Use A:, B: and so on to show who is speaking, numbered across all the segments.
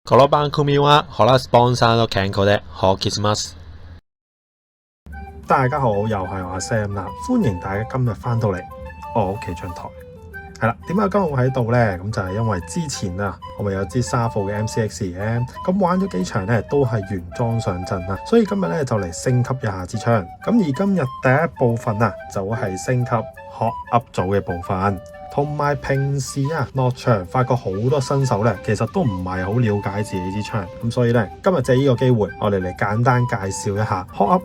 A: この番組はホラスポンサーの健康で好きします。
B: 大家好，又係我阿 Sam 啦，歡迎大家今日翻到嚟我屋企張台。係啦，點解今日會喺度呢？咁就係因為之前啊，我咪有支沙庫嘅 MCX 嘅，咁玩咗幾場呢都係原裝上陣啊，所以今日呢就嚟升級一下支槍。咁而今日第一部分啊，就係升級 Hot Up 組嘅部分。同埋平時啊落場發覺好多新手咧，其實都唔係好了解自己支槍，咁所以咧今日借呢個機會，我哋嚟簡單介紹一下 Hot Up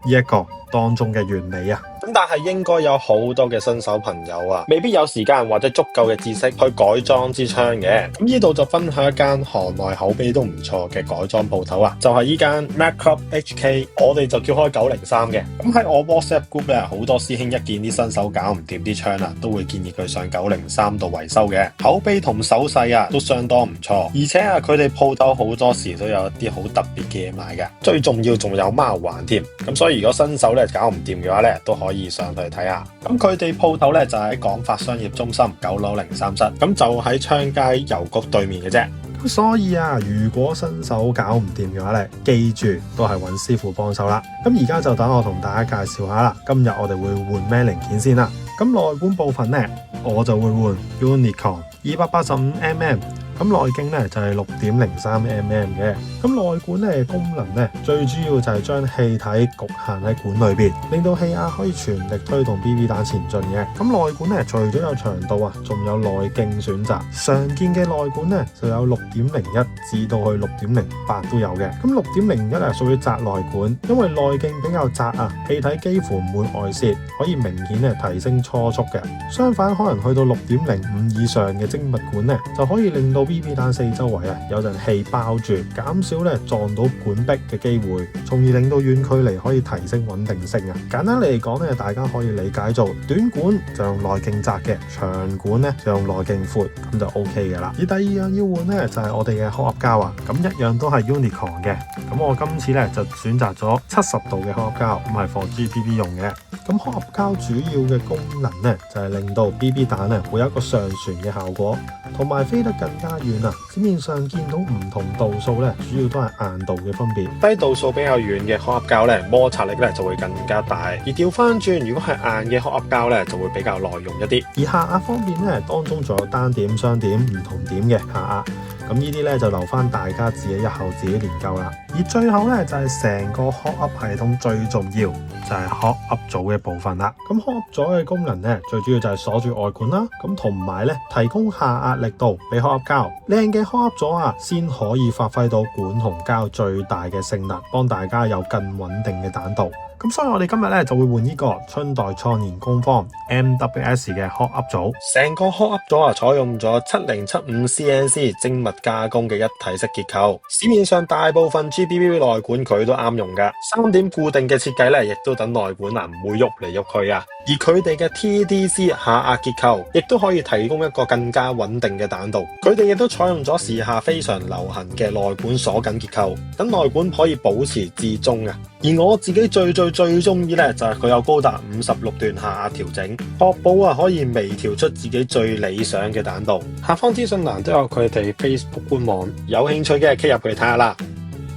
B: 呢一個當中嘅原理啊。
A: 咁但係應該有好多嘅新手朋友啊，未必有時間或者足夠嘅知識去改裝支槍嘅。咁呢度就分享一間行內口碑都唔錯嘅改裝鋪頭啊，就係呢間 Mag Club HK， 我哋就叫開903嘅。咁喺我 WhatsApp group 咧，好多師兄一見啲新手搞唔掂啲槍啊，都會建議佢上903度維修嘅，口碑同手勢啊都相當唔錯，而且啊佢哋鋪頭好多時都有一啲好特別嘅嘢賣嘅，最重要仲有貓環添。咁所以如果新手咧搞唔掂嘅話咧，都可以上去睇下。咁佢哋鋪頭咧就喺廣發商業中心9樓03室，咁就喺昌街郵局對面嘅啫。
B: 咁所以啊，如果新手搞唔掂嘅話咧，記住都係揾師傅幫手啦。咁而家就等我同大家介紹下啦。今日我哋會換咩零件先啦？咁內管部分咧，我就會換 Unicorn 285mm。咁內徑咧就係6.03mm 嘅。咁內管咧功能咧最主要就係將氣體局限喺管裏邊，令到氣壓可以全力推動 BB 彈前進嘅。咁內管咧除咗有長度啊，仲有內徑選擇。常見嘅內管咧就有6.01至到去6.08都有嘅。咁6.01係屬於窄內管，因為內徑比較窄啊，氣體幾乎唔會外泄，可以明顯咧提升初速嘅。相反，可能去到6.05以上嘅精密管咧，就可以令到BB 彈四周圍啊有陣氣包住，減少咧撞到管壁嘅機會，從而令到遠距離可以提升穩定性啊。簡單嚟講咧，大家可以理解做短管就用內徑窄嘅，長管咧就用內徑闊，咁就 OK 嘅啦。而第二樣要換咧就係我哋嘅 Hot Up 膠啊，咁一樣都係 Unicorn 嘅。咁我今次咧就選擇咗70度嘅 Hot Up 膠，咁係 for GBB 用嘅。咁 Hot Up 膠主要嘅功能咧就係令到 BB 彈咧會有一個上旋嘅效果，同埋飛得更加遠啊！市面上見到唔同度數咧，主要都係硬度嘅分別。低度數比較遠嘅 Hot Up 膠咧，摩擦力咧就會更加大；而調翻轉，如果係硬嘅 Hot Up 膠咧，就會比較耐用一啲。而下壓方面咧，當中仲有單點、雙點唔同點嘅下壓。咁呢啲咧就留翻大家自己日後自己研究啦。而最後咧就係成個 Hot Up 系統最重要就係 Hot Up 組嘅部分啦。咁 Hot Up 組嘅功能咧最主要就係鎖住外管啦，咁同埋咧提供下壓力度俾 Hot Up 膠。靚嘅 Hot Up 組啊，先可以發揮到管同膠最大嘅性能，幫大家有更穩定嘅彈道。咁所以我哋今日咧就會換呢個春代創研工坊 MWS 嘅 Hot Up 組。成個 Hot Up 組啊，採用咗7075 CNC 精密加工嘅一體式結構。市面上大部分 GBB 內管佢都啱用噶，3點固定嘅設計咧，亦都等內管啊唔會喐嚟喐去啊。而佢哋嘅 TDC 下壓結構，亦都可以提供一個更加穩定嘅彈道。佢哋亦都採用咗時下非常流行嘅內管鎖緊結構，等內管可以保持至中啊。而我自己最中意咧，就係佢有高達56段下壓調整，確保啊可以微調出自己最理想嘅彈道。下方資訊欄都有佢哋 Facebook 官網，有興趣嘅 click 入去睇下啦。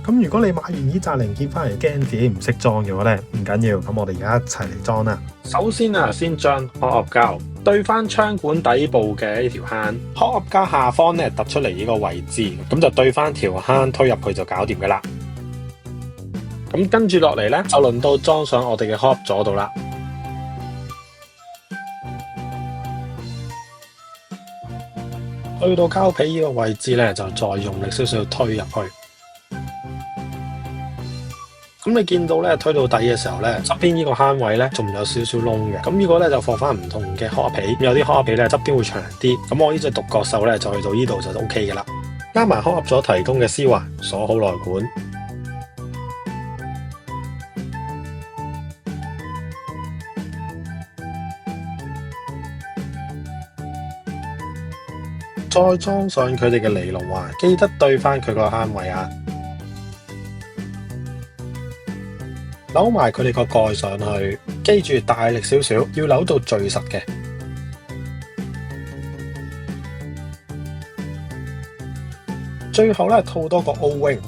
B: 咁如果你買完呢紮零件翻嚟驚自己唔識裝嘅話咧，唔緊要，咁我哋而家一齊嚟裝啦。首先啊，先將 Hot Up 膠對翻槍管底部嘅呢條坑，Hot Up 膠下方咧突出嚟呢個位置，咁就對翻條坑推入去就搞掂噶啦。咁跟住落嚟咧，就輪到裝上我哋嘅 Hot Up 組度啦。去到膠皮呢個位置咧，就再用力少少推入去。咁你見到咧推到底嘅時候咧，側邊呢個坑位咧仲有少少窿嘅。咁呢個咧就放翻唔同嘅 Hot Up 皮，有啲 Hot Up 皮咧側邊會長啲。咁我呢隻獨角獸咧就去到呢度就 OK 嘅啦。加埋 Hot Up 組提供嘅絲環，鎖好內管。再裝上佢哋嘅尼龍環，記得對翻佢個坑位啊！扭埋佢哋個蓋上去，記住大力少少，要扭到最實嘅。
A: 最後咧套多個 O wing。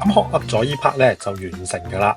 A: 咁 hot up 咗呢 part 咧就完成噶啦。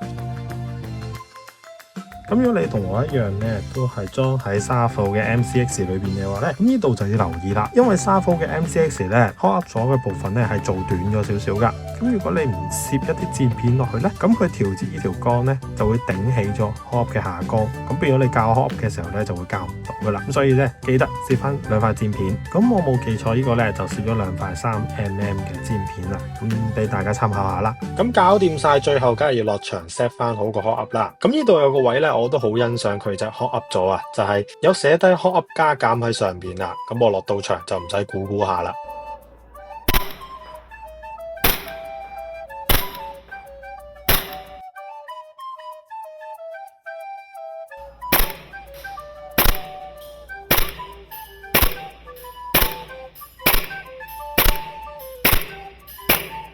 B: 咁如果你同我一樣咧，都係裝喺沙庫嘅 MCX 裏邊嘅話咧，咁呢度就要留意啦，因為沙庫嘅 MCX 咧 hot up 咗嘅部分咧係做短咗少少噶。咁如果你唔攝一啲墊片落去咧，咁佢調節呢條桿咧就會頂起咗 hot up 嘅下桿，咁變咗你校 hot up 嘅時候咧就會校唔到噶啦。咁所以咧記得攝翻兩塊墊片。咁我冇記錯呢個咧就攝咗兩塊3mm嘅墊片啦，咁俾大家參考下啦。
A: 咁搞掂晒，最後梗係要落場 set 翻好個 hot up 啦。咁呢度有個位咧，我都好欣賞佢就 hot up 咗啊，就係有寫低 hot up 加減喺上邊啦。咁我落到場就唔使估下啦。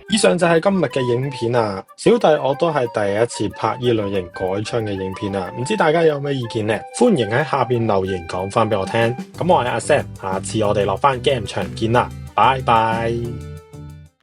A: 以上就係今日嘅影片啊，小弟我都係第一次拍呢類型改槍嘅影片啊，唔知大家有咩意見呢？歡迎喺下邊留言講翻俾我聽。咁我係阿 Sam，下次我哋落翻 game 場見啦，拜拜。